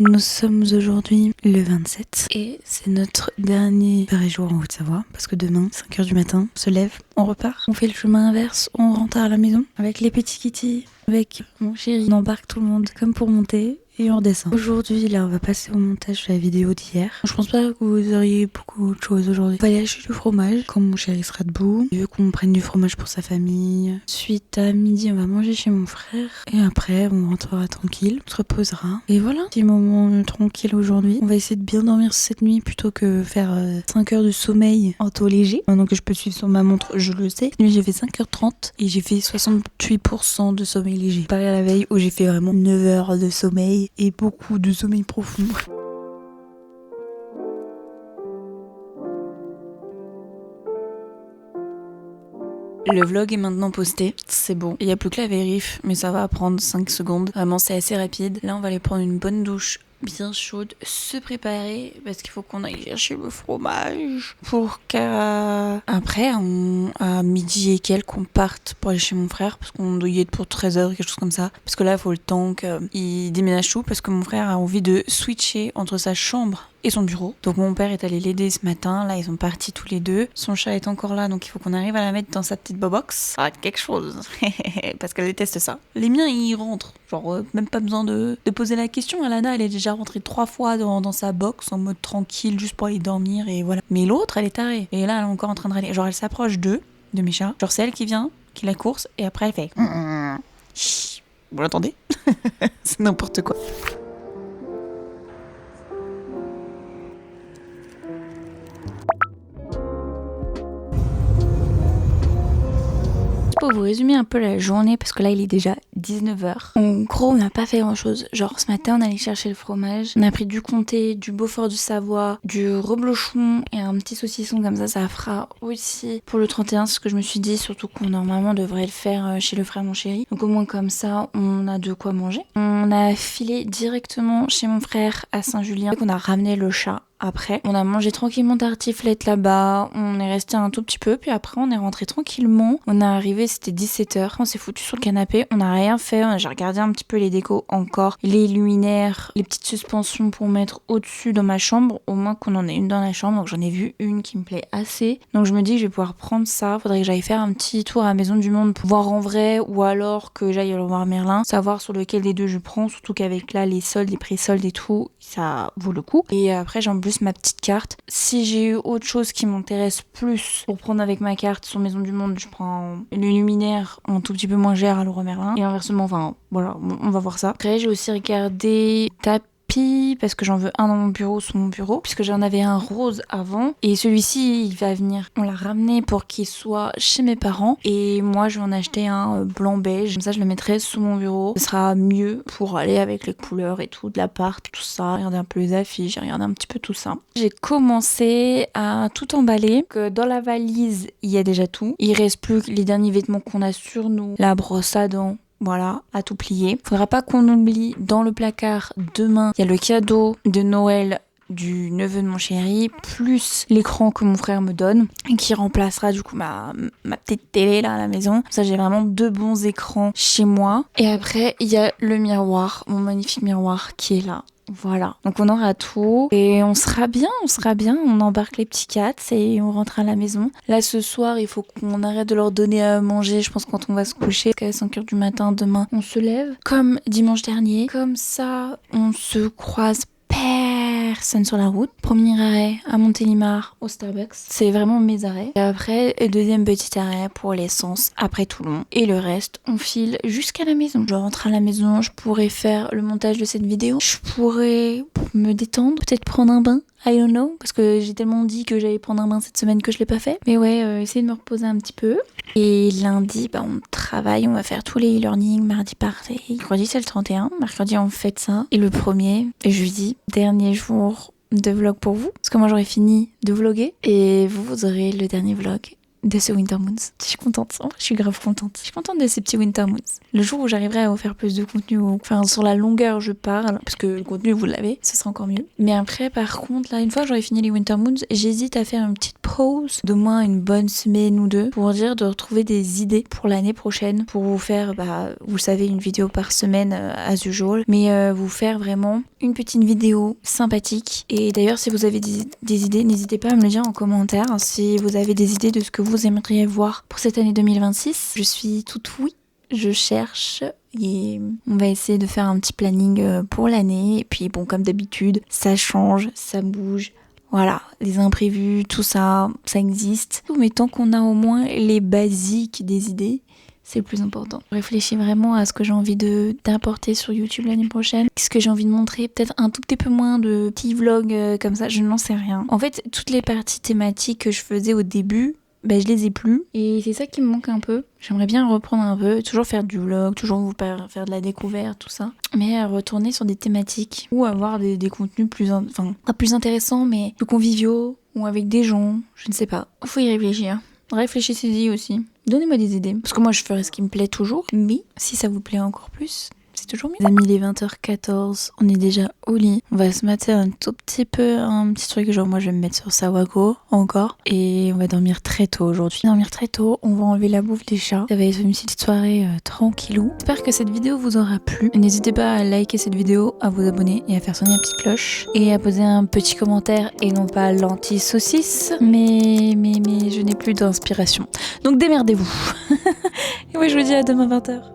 Nous sommes aujourd'hui le 27 et c'est notre dernier vrai jour en Haute-Savoie parce que demain, 5h du matin, on se lève, on repart, on fait le chemin inverse, on rentre à la maison avec les petits kitty, avec mon chéri. On embarque tout le monde comme pour monter et on redescend. Aujourd'hui, là, on va passer au montage de la vidéo d'hier. Je pense pas que vous auriez beaucoup de choses aujourd'hui. On va aller acheter du fromage quand mon chéri sera debout. Il veut qu'on prenne du fromage pour sa famille. Ensuite, à midi, on va manger chez mon frère. Et après, on rentrera tranquille, on se reposera. Et voilà, petit moment tranquille aujourd'hui. On va essayer de bien dormir cette nuit plutôt que faire 5 heures de sommeil en taux léger. Maintenant que je peux suivre sur ma montre, je le sais. Cette nuit, j'ai fait 5h30 et j'ai fait 68% de sommeil léger. Pareil à la veille où j'ai fait vraiment 9 heures de sommeil et beaucoup de sommeil profond. Le vlog est maintenant posté, c'est bon. Il n'y a plus que la vérif, mais ça va prendre 5 secondes. Vraiment, c'est assez rapide. Là, on va aller prendre une bonne douche bien chaude, se préparer parce qu'il faut qu'on aille chercher le fromage pour qu'après à midi et quelques on parte pour aller chez mon frère parce qu'on doit y être pour 13h quelque chose comme ça, parce que là il faut le temps qu'il déménage tout parce que mon frère a envie de switcher entre sa chambre et son bureau. Donc mon père est allé l'aider ce matin, là ils sont partis tous les deux. Son chat est encore là, donc il faut qu'on arrive à la mettre dans sa petite box. Ça va être quelque chose, parce qu'elle déteste ça. Les miens ils rentrent, genre même pas besoin de poser la question. Alana elle est déjà rentrée 3 fois dans sa box en mode tranquille juste pour aller dormir et voilà. Mais l'autre elle est tarée, et là elle est encore en train de râler. Genre elle s'approche de mes chats, genre c'est elle qui vient, qui la course, et après elle fait Chut. Vous l'entendez? C'est n'importe quoi. Pour vous résumer un peu la journée, parce que là il est déjà 19h. En gros, on n'a pas fait grand chose. Genre ce matin, on allait chercher le fromage. On a pris du comté, du Beaufort du Savoie, du reblochon et un petit saucisson comme ça fera aussi pour le 31. C'est ce que je me suis dit, surtout qu'on normalement devrait le faire chez le frère mon chéri. Donc au moins comme ça, on a de quoi manger. On a filé directement chez mon frère à Saint-Julien. On a ramené le chat. Après, on a mangé tranquillement tartiflette là-bas, on est resté un tout petit peu, puis après on est rentré tranquillement. On est arrivé, c'était 17h, on s'est foutu sur le canapé, on n'a rien fait, j'ai regardé un petit peu les décos encore, les luminaires, les petites suspensions pour mettre au-dessus dans ma chambre, au moins qu'on en ait une dans la chambre, donc j'en ai vu une qui me plaît assez. Donc je me dis que je vais pouvoir prendre ça, faudrait que j'aille faire un petit tour à la Maison du Monde pour voir en vrai, ou alors que j'aille aller voir Merlin, savoir sur lequel des deux je prends, surtout qu'avec là les soldes, les pré-soldes et tout, ça vaut le coup. Et après j'ai en plus ma petite carte. Si j'ai eu autre chose qui m'intéresse plus pour prendre avec ma carte sur Maison du Monde, je prends les luminaires un tout petit peu moins cher à Leroy Merlin. Et inversement, enfin voilà, on va voir ça. Après j'ai aussi regardé parce que j'en veux un dans mon bureau, sur mon bureau, puisque j'en avais un rose avant, et celui-ci il va venir, on l'a ramené pour qu'il soit chez mes parents, et moi je vais en acheter un blanc beige, comme ça je le mettrai sous mon bureau, ce sera mieux pour aller avec les couleurs et tout de l'appart, tout ça, regarder un peu les affiches, j'ai regardé un petit peu tout ça. J'ai commencé à tout emballer, que dans la valise il y a déjà tout, il reste plus que les derniers vêtements qu'on a sur nous, la brosse à dents. Voilà, à tout plier. Faudra pas qu'on oublie dans le placard demain, il y a le cadeau de Noël du neveu de mon chéri, plus l'écran que mon frère me donne, et qui remplacera du coup ma petite télé là à la maison. Ça, j'ai vraiment 2 bons écrans chez moi. Et après, il y a le miroir, mon magnifique miroir qui est là. Voilà, donc on aura tout et on sera bien, on embarque les petits cats et on rentre à la maison. Là ce soir il faut qu'on arrête de leur donner à manger, je pense quand on va se coucher, parce qu'à 5h du matin demain on se lève, comme dimanche dernier, comme ça on se croise personne sur la route. Premier arrêt à Montélimar au Starbucks, c'est vraiment mes arrêts. Et après, deuxième petit arrêt pour l'essence après Toulon. Et le reste, on file jusqu'à la maison. Je rentre à la maison, je pourrais faire le montage de cette vidéo. Je pourrais me détendre, peut-être prendre un bain. I don't know, parce que j'ai tellement dit que j'allais prendre un bain cette semaine que je l'ai pas fait. Mais ouais, essayer de me reposer un petit peu. Et lundi, on travaille, on va faire tous les e-learning, mardi pareil. Mercredi c'est le 31, mercredi on fait ça. Et le 1er, jeudi, dernier jour de vlog pour vous. Parce que moi j'aurai fini de vlogger et vous aurez le dernier vlog de ce Winter Moons. Je suis contente, je suis grave contente. Je suis contente de ces petits Winter Moons. Le jour où j'arriverai à vous faire plus de contenu, enfin sur la longueur je parle, parce que le contenu vous l'avez, ce sera encore mieux. Mais après par contre, là une fois que j'aurai fini les Winter Moons, j'hésite à faire une petite pause d'au moins une bonne semaine ou deux pour dire de retrouver des idées pour l'année prochaine, pour vous faire, vous savez, une vidéo par semaine as usual, mais vous faire vraiment une petite vidéo sympathique. Et d'ailleurs, si vous avez des idées, n'hésitez pas à me le dire en commentaire. Si vous avez des idées de ce que vous aimeriez voir pour cette année 2026, je suis toute oui. Je cherche et on va essayer de faire un petit planning pour l'année. Et puis bon, comme d'habitude, ça change, ça bouge. Voilà, les imprévus, tout ça, ça existe. Mais tant qu'on a au moins les basiques des idées, c'est le plus important. Je réfléchis vraiment à ce que j'ai envie d'apporter sur YouTube l'année prochaine. Ce que j'ai envie de montrer, peut-être un tout petit peu moins de petits vlogs comme ça, je n'en sais rien. En fait, toutes les parties thématiques que je faisais au début, je les ai plus. Et c'est ça qui me manque un peu. J'aimerais bien reprendre un peu, toujours faire du vlog, toujours vous faire de la découverte, tout ça. Mais retourner sur des thématiques ou avoir des contenus pas plus intéressants, mais plus conviviaux ou avec des gens, je ne sais pas. Faut y réfléchir. Réfléchissez-y aussi. Donnez-moi des idées. Parce que moi, je ferai ce qui me plaît toujours. Mais si ça vous plaît encore plus, c'est toujours mieux. Les amis, il est 20h14. On est déjà au lit. On va se mater un tout petit peu, un petit truc. Genre, moi, je vais me mettre sur Sawako encore. Et on va dormir très tôt aujourd'hui. Dormir très tôt. On va enlever la bouffe des chats. Ça va être une petite soirée tranquillou. J'espère que cette vidéo vous aura plu. N'hésitez pas à liker cette vidéo, à vous abonner et à faire sonner la petite cloche. Et à poser un petit commentaire et non pas l'anti-saucisse. Mais je n'ai plus d'inspiration. Donc démerdez-vous. Et moi, je vous dis à demain 20h.